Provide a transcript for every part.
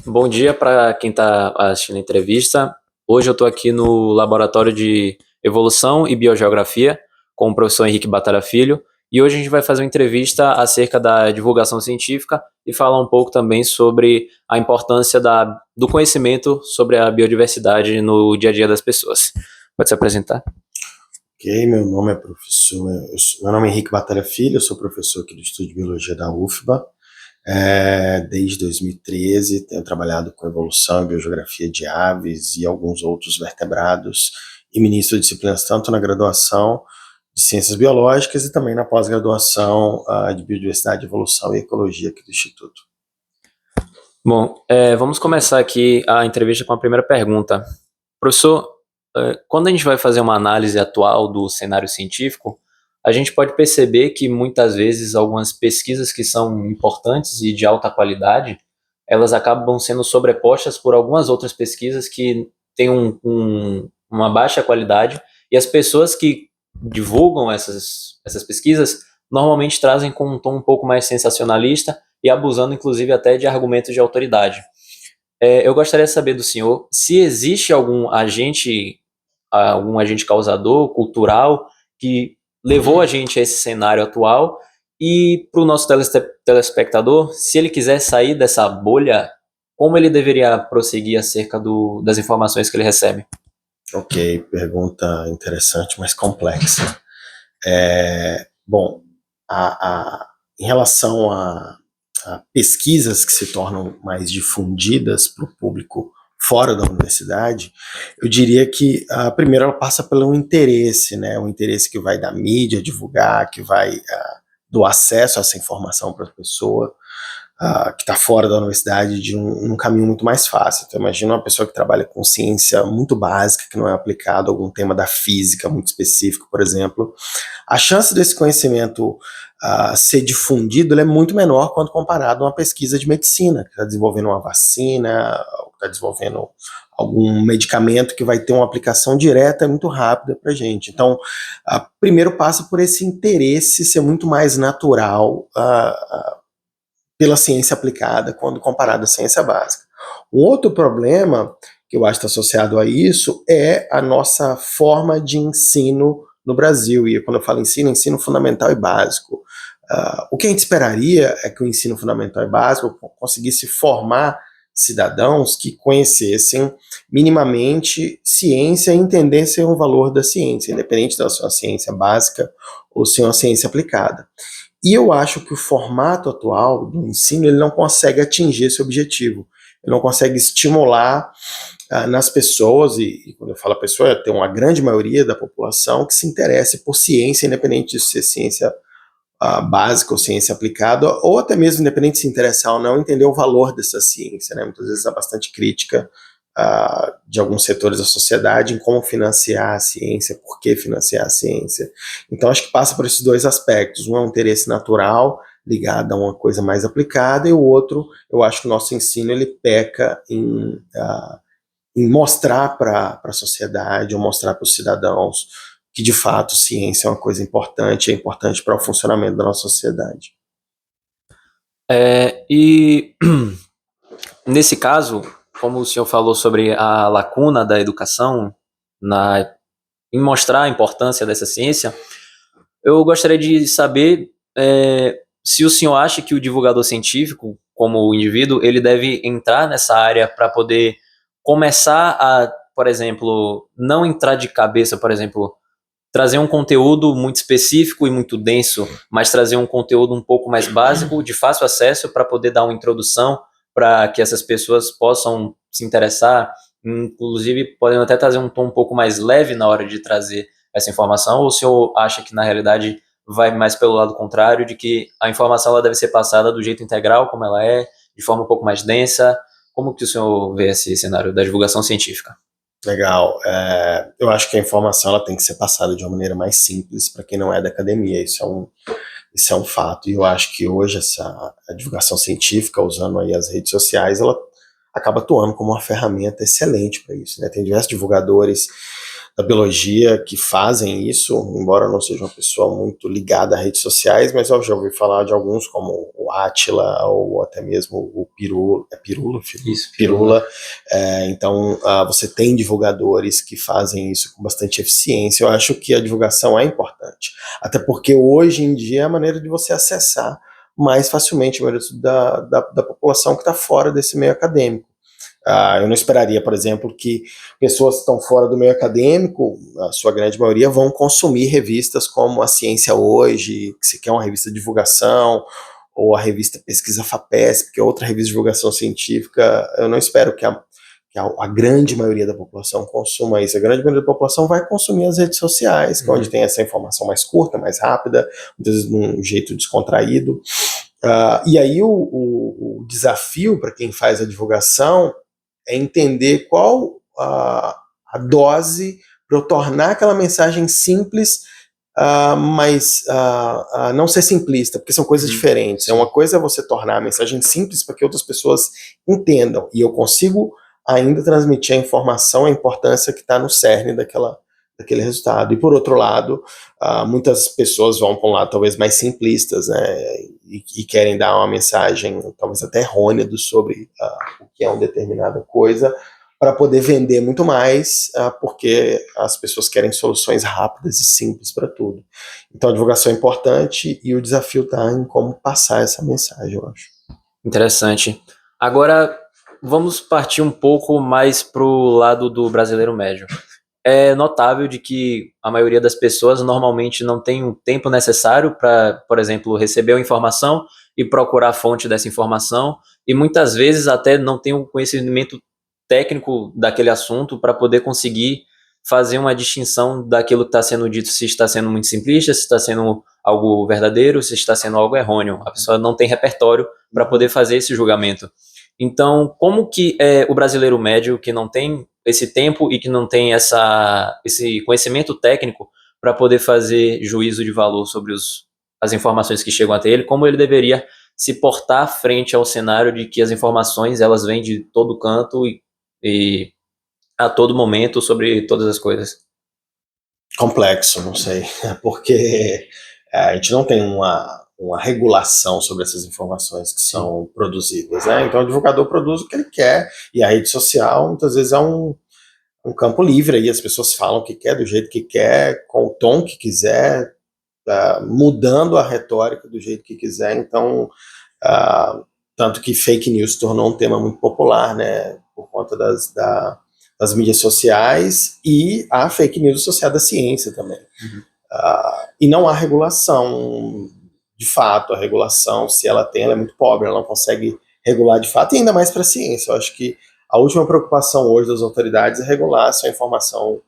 Bom dia para quem está assistindo a entrevista. Hoje eu estou aqui no Laboratório de Evolução e Biogeografia com o professor Henrique Batalha Filho, e hoje a gente vai fazer uma entrevista acerca da divulgação científica e falar um pouco também sobre a importância do conhecimento sobre a biodiversidade no dia a dia das pessoas. Pode se apresentar? Ok, meu nome é Henrique Batalha Filho, eu sou professor aqui do Estudo de Biologia da UFBA. Desde 2013 tenho trabalhado com evolução e biogeografia de aves e alguns outros vertebrados e ministro disciplinas tanto na graduação de Ciências Biológicas e também na pós-graduação de Biodiversidade, Evolução e Ecologia aqui do Instituto. Bom, vamos começar aqui a entrevista com a primeira pergunta. Professor, quando a gente vai fazer uma análise atual do cenário científico, a gente pode perceber que muitas vezes algumas pesquisas que são importantes e de alta qualidade, elas acabam sendo sobrepostas por algumas outras pesquisas que têm uma baixa qualidade, e as pessoas que divulgam essas pesquisas normalmente trazem com um tom um pouco mais sensacionalista e abusando inclusive até de argumentos de autoridade. Eu gostaria de saber do senhor se existe algum agente causador cultural que levou a gente a esse cenário atual, e para o nosso telespectador, se ele quiser sair dessa bolha, como ele deveria prosseguir acerca das informações que ele recebe? Ok, pergunta interessante, mas complexa. Bom, em relação a pesquisas que se tornam mais difundidas para o público fora da universidade, eu diria que primeiro ela passa pelo interesse, né? O interesse que vai da mídia divulgar, que vai do acesso a essa informação para a pessoa que está fora da universidade de um caminho muito mais fácil. Então imagina uma pessoa que trabalha com ciência muito básica, que não é aplicado a algum tema da física muito específico, por exemplo. A chance desse conhecimento ser difundido é muito menor quando comparado a uma pesquisa de medicina, que está desenvolvendo uma vacina, está desenvolvendo algum medicamento que vai ter uma aplicação direta e muito rápida para a gente. Então, primeiro passa por esse interesse ser muito mais natural pela ciência aplicada quando comparado à ciência básica. Um outro problema que eu acho que está associado a isso é a nossa forma de ensino no Brasil. E quando eu falo ensino fundamental e básico. O que a gente esperaria é que o ensino fundamental e básico conseguisse formar cidadãos que conhecessem minimamente ciência e entendessem o valor da ciência, independente da sua ciência básica ou sua ciência aplicada. E eu acho que o formato atual do ensino ele não consegue atingir esse objetivo. Ele não consegue estimular nas pessoas, e quando eu falo pessoa, tem uma grande maioria da população que se interesse por ciência, independente de ser ciência básica ou ciência aplicada, ou até mesmo, independente de se interessar ou não, entender o valor dessa ciência, né? Muitas vezes há bastante crítica de alguns setores da sociedade em como financiar a ciência, por que financiar a ciência. Então acho que passa por esses dois aspectos. Um é um interesse natural ligado a uma coisa mais aplicada, e o outro, eu acho que o nosso ensino ele peca em mostrar para a sociedade ou mostrar para os cidadãos que de fato ciência é uma coisa importante, é importante para o funcionamento da nossa sociedade. E nesse caso, como o senhor falou sobre a lacuna da educação em mostrar a importância dessa ciência, eu gostaria de saber se o senhor acha que o divulgador científico, como o indivíduo, ele deve entrar nessa área para poder começar a, por exemplo, não entrar de cabeça, por exemplo, trazer um conteúdo muito específico e muito denso, mas trazer um conteúdo um pouco mais básico, de fácil acesso, para poder dar uma introdução para que essas pessoas possam se interessar, inclusive podendo até trazer um tom um pouco mais leve na hora de trazer essa informação, ou o senhor acha que na realidade vai mais pelo lado contrário, de que a informação ela deve ser passada do jeito integral, como ela é, de forma um pouco mais densa? Como que o senhor vê esse cenário da divulgação científica? Legal. Eu acho que a informação ela tem que ser passada de uma maneira mais simples para quem não é da academia. Isso é um fato. E eu acho que hoje a divulgação científica, usando aí as redes sociais, ela acaba atuando como uma ferramenta excelente para isso, né? Tem diversos divulgadores da biologia que fazem isso, embora eu não seja uma pessoa muito ligada a redes sociais, mas eu já ouvi falar de alguns, como o Átila, ou até mesmo o Pirula, Pirula? Isso, Pirula. Então, você tem divulgadores que fazem isso com bastante eficiência. Eu acho que a divulgação é importante, até porque hoje em dia é a maneira de você acessar mais facilmente a maioria da população que está fora desse meio acadêmico. Eu não esperaria, por exemplo, que pessoas que estão fora do meio acadêmico, a sua grande maioria, vão consumir revistas como a Ciência Hoje, que se quer uma revista de divulgação, ou a revista Pesquisa FAPESP, que é outra revista de divulgação científica. Eu não espero que a grande maioria da população consuma isso. A grande maioria da população vai consumir as redes sociais, que é onde tem essa informação mais curta, mais rápida, muitas vezes de um jeito descontraído. E aí o desafio para quem faz a divulgação é entender qual a dose para eu tornar aquela mensagem simples, mas não ser simplista, porque são coisas diferentes. Uma coisa é você tornar a mensagem simples para que outras pessoas entendam, e eu consigo ainda transmitir a informação, a importância que está no cerne daquele resultado. E por outro lado, muitas pessoas vão para um lado talvez mais simplistas, né, e querem dar uma mensagem talvez até errônea sobre o que é uma determinada coisa, para poder vender muito mais, porque as pessoas querem soluções rápidas e simples para tudo. Então a divulgação é importante e o desafio está em como passar essa mensagem, eu acho. Interessante. Agora, vamos partir um pouco mais para o lado do brasileiro médio. É notável de que a maioria das pessoas normalmente não tem o tempo necessário para, por exemplo, receber a informação e procurar a fonte dessa informação, e muitas vezes até não tem o conhecimento técnico daquele assunto para poder conseguir fazer uma distinção daquilo que está sendo dito, se está sendo muito simplista, se está sendo algo verdadeiro, se está sendo algo errôneo. A pessoa não tem repertório para poder fazer esse julgamento. Então, como que o brasileiro médio, que não tem esse tempo e que não tem esse conhecimento técnico para poder fazer juízo de valor sobre as informações que chegam até ele, como ele deveria se portar frente ao cenário de que as informações elas vêm de todo canto e a todo momento sobre todas as coisas? Complexo, não sei, porque a gente não tem uma regulação sobre essas informações que são produzidas, né? Então o divulgador produz o que ele quer, e a rede social muitas vezes é um campo livre, aí as pessoas falam o que quer, do jeito que quer, com o tom que quiser, mudando a retórica do jeito que quiser. Então, tanto que fake news se tornou um tema muito popular, né, por conta das mídias sociais, e a fake news associada à ciência também. E não há regulação de fato. A regulação, se ela tem, ela é muito pobre, ela não consegue regular de fato, e ainda mais para a ciência. Eu acho que a última preocupação hoje das autoridades é regular se a informação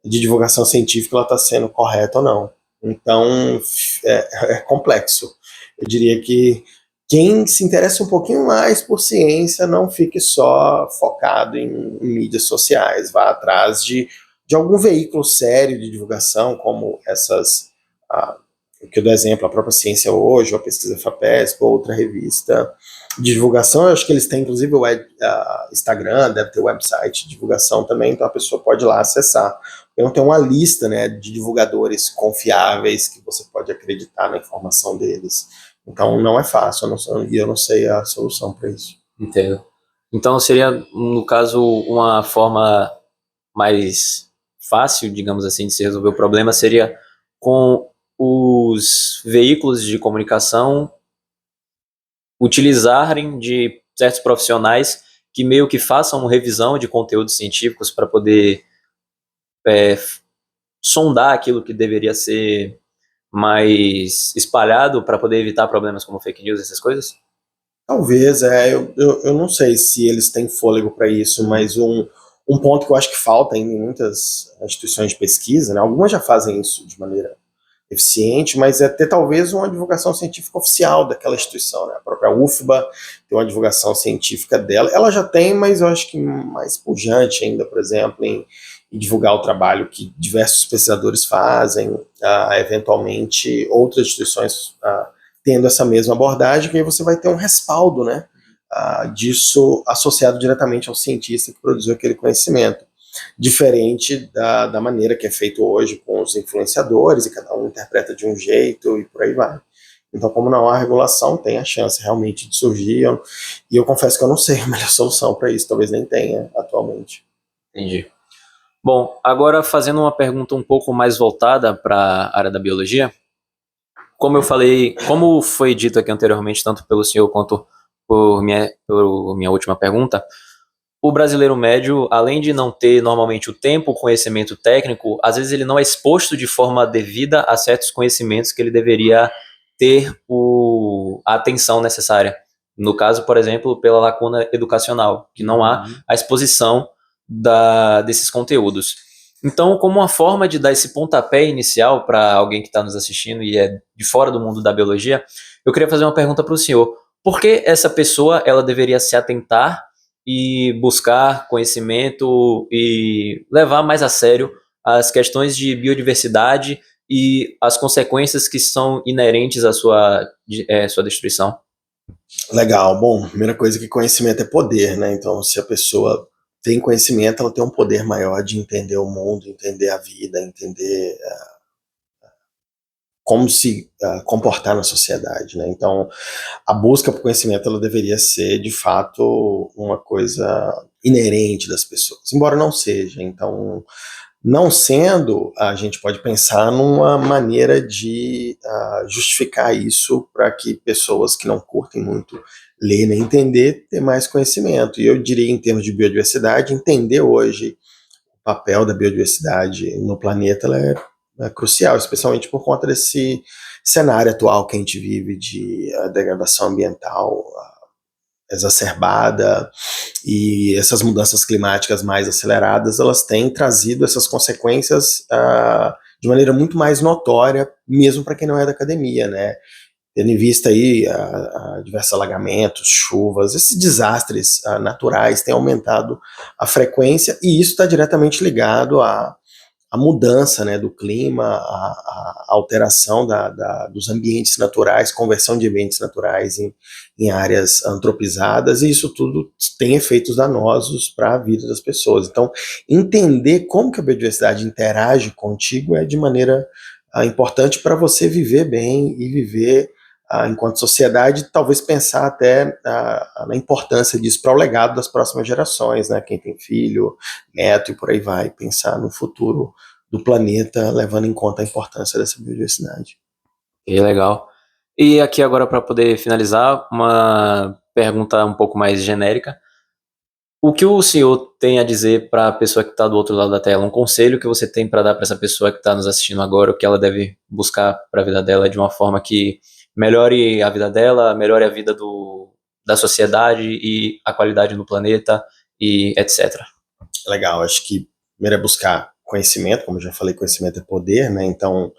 de divulgação científica está sendo correta ou não. Então, é complexo. Eu diria que quem se interessa um pouquinho mais por ciência não fique só focado em mídias sociais, vá atrás de algum veículo sério de divulgação, como essas, que eu dou exemplo, a própria Ciência Hoje, ou a Pesquisa FAPESP, ou outra revista de divulgação. Eu acho que eles têm inclusive o Instagram, deve ter o website de divulgação também, então a pessoa pode ir lá acessar. Eu não tenho uma lista, né, de divulgadores confiáveis que você pode acreditar na informação deles. Então não é fácil, eu não sei a solução para isso. Entendo. Então seria, no caso, uma forma mais fácil, digamos assim, de se resolver o problema seria com os veículos de comunicação utilizarem de certos profissionais que meio que façam revisão de conteúdos científicos para poder sondar aquilo que deveria ser mais espalhado para poder evitar problemas como fake news, essas coisas? Talvez, eu não sei se eles têm fôlego para isso, mas um ponto que eu acho que falta ainda em muitas instituições de pesquisa, né, algumas já fazem isso de maneira eficiente, mas é ter talvez uma divulgação científica oficial daquela instituição, né? A própria UFBA tem uma divulgação científica dela, ela já tem, mas eu acho que mais pujante ainda, por exemplo, em divulgar o trabalho que diversos pesquisadores fazem, eventualmente outras instituições tendo essa mesma abordagem, que aí você vai ter um respaldo, né, disso associado diretamente ao cientista que produziu aquele conhecimento. diferente da maneira que é feito hoje com os influenciadores, e cada um interpreta de um jeito e por aí vai. Então, como não há regulação, tem a chance realmente de surgir, e eu confesso que eu não sei a melhor solução para isso, talvez nem tenha atualmente. Entendi. Bom, agora fazendo uma pergunta um pouco mais voltada para a área da biologia, como eu falei, como foi dito aqui anteriormente, tanto pelo senhor quanto por minha última pergunta, o brasileiro médio, além de não ter normalmente o tempo, o conhecimento técnico, às vezes ele não é exposto de forma devida a certos conhecimentos que ele deveria ter a atenção necessária. No caso, por exemplo, pela lacuna educacional, que não há a exposição desses conteúdos. Então, como uma forma de dar esse pontapé inicial para alguém que está nos assistindo e é de fora do mundo da biologia, eu queria fazer uma pergunta para o senhor. Por que essa pessoa ela deveria se atentar e buscar conhecimento e levar mais a sério as questões de biodiversidade e as consequências que são inerentes à sua destruição? Legal. Bom, primeira coisa que conhecimento é poder, né? Então, se a pessoa tem conhecimento, ela tem um poder maior de entender o mundo, entender a vida, entender como se comportar na sociedade, né? Então, a busca por conhecimento, ela deveria ser, de fato, uma coisa inerente das pessoas, embora não seja. Então, não sendo, a gente pode pensar numa maneira de justificar isso para que pessoas que não curtem muito ler nem entender, ter mais conhecimento. E eu diria, em termos de biodiversidade, entender hoje o papel da biodiversidade no planeta ela é crucial, especialmente por conta desse cenário atual que a gente vive de degradação ambiental exacerbada, e essas mudanças climáticas mais aceleradas, elas têm trazido essas consequências de maneira muito mais notória, mesmo para quem não é da academia, né? Tendo em vista aí diversos alagamentos, chuvas, esses desastres naturais têm aumentado a frequência, e isso está diretamente ligado a mudança, né, do clima, a alteração dos ambientes naturais, conversão de ambientes naturais em áreas antropizadas, e isso tudo tem efeitos danosos para a vida das pessoas. Então, entender como que a biodiversidade interage contigo é de maneira importante para você viver bem e viver enquanto sociedade, talvez pensar até na importância disso para o legado das próximas gerações, né? Quem tem filho, neto e por aí vai, pensar no futuro do planeta, levando em conta a importância dessa biodiversidade. Que legal. E aqui agora, para poder finalizar, uma pergunta um pouco mais genérica. O que o senhor tem a dizer para a pessoa que está do outro lado da tela? Um conselho que você tem para dar para essa pessoa que está nos assistindo agora, o que ela deve buscar para a vida dela de uma forma que melhore a vida dela, melhore a vida da sociedade e a qualidade do planeta e etc. Legal, acho que primeiro é buscar conhecimento, como eu já falei, conhecimento é poder, né? Então,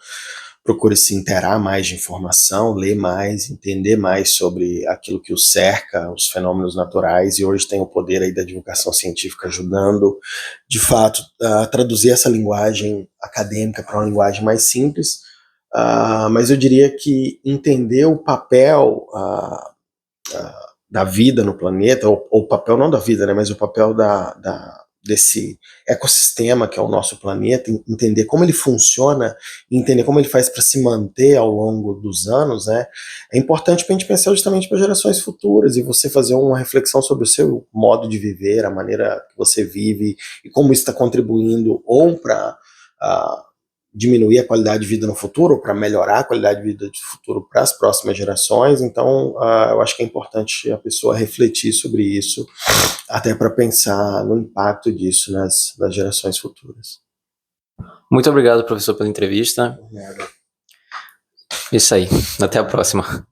procure se inteirar mais de informação, ler mais, entender mais sobre aquilo que o cerca, os fenômenos naturais, e hoje tem o poder aí da divulgação científica ajudando, de fato, a traduzir essa linguagem acadêmica para uma linguagem mais simples, mas eu diria que entender o papel da vida no planeta, ou o papel não da vida, né, mas o papel desse ecossistema que é o nosso planeta, entender como ele funciona, entender como ele faz para se manter ao longo dos anos, né, é importante para a gente pensar justamente para gerações futuras, e você fazer uma reflexão sobre o seu modo de viver, a maneira que você vive, e como isso está contribuindo ou para diminuir a qualidade de vida no futuro, ou para melhorar a qualidade de vida do futuro para as próximas gerações. Então, eu acho que é importante a pessoa refletir sobre isso, até para pensar no impacto disso nas gerações futuras. Muito obrigado, professor, pela entrevista. Obrigado. Isso aí. Até a próxima.